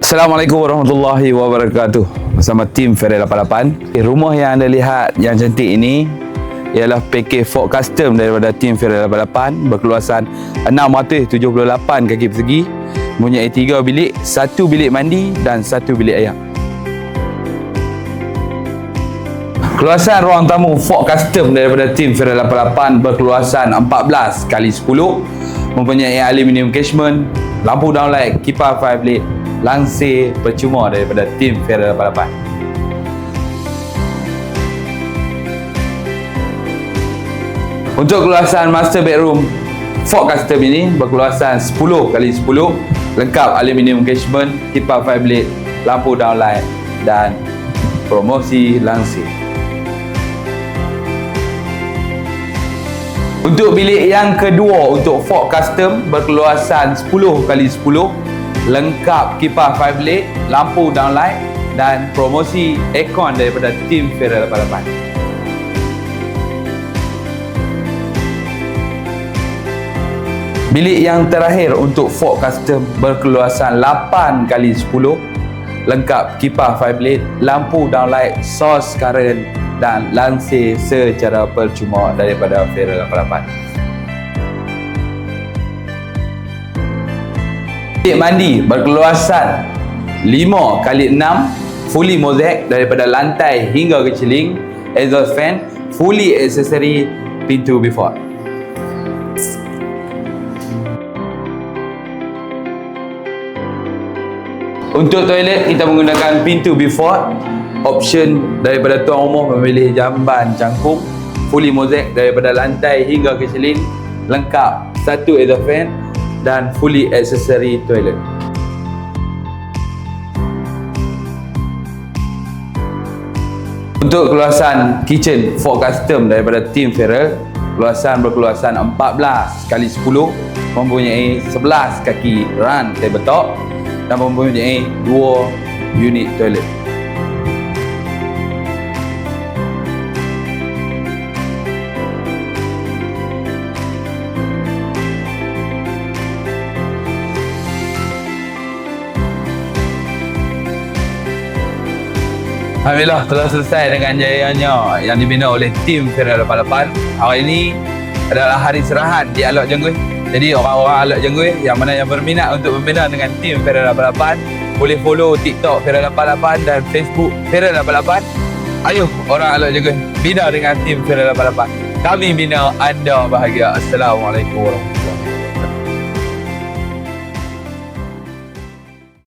Assalamualaikum warahmatullahi wabarakatuh. Bersama tim Ferrari 88. Rumah yang anda lihat yang cantik ini ialah package Ford Custom daripada tim Ferrari 88 berkeluasan 678 kaki persegi, mempunyai 3 bilik, 1 bilik mandi dan 1 bilik air. Keluasan ruang tamu Ford Custom daripada tim Ferrari 88 berkeluasan 14x10, mempunyai aluminium casement, lampu downlight, kipas 5 LED, langsir percuma daripada tim Ferrari 88. Untuk keluasan master bedroom Ford Custom ini berkeluasan 10x10, lengkap aluminium casement, kipas 5 LED, lampu downlight dan promosi langsir. Untuk bilik yang kedua untuk Ford Custom berkeluasan 10x10, lengkap kipas 5 LED, lampu downlight dan promosi aircon daripada tim Ferrari 88. Bilik yang terakhir untuk Ford Custom berkeluasan 8x10, lengkap kipas 5 LED, lampu downlight, source current dan langsir secara percuma daripada Ferrari 88. Bilik mandi berkeluasan 5x6, fully mosaic daripada lantai hingga ke ceiling, exhaust fan, fully accessory, pintu before. Untuk toilet kita menggunakan pintu before. Option daripada tuan rumah memilih jamban cangkuk, fully mosaic daripada lantai hingga ke ceiling, lengkap 1 exhaust fan dan fully accessory toilet. Untuk keluasan kitchen Ford Custom daripada tim Ferrari, berkeluasan 14x10, mempunyai 11 kaki run tabletop dan mempunyai 2 unit toilet. Alhamdulillah telah selesai dengan jayanya yang dibina oleh tim Ferrari 88. Hari ini adalah hari serahan di Alok Jenggui. Jadi orang-orang Alok Jenggui yang mana yang berminat untuk membina dengan tim Ferrari 88 boleh follow TikTok Ferrari 88 dan Facebook Ferrari 88. Ayo orang Alok Jenggui, bina dengan tim Ferrari 88. Kami bina, anda bahagia. Assalamualaikum warahmatullahi wabarakatuh.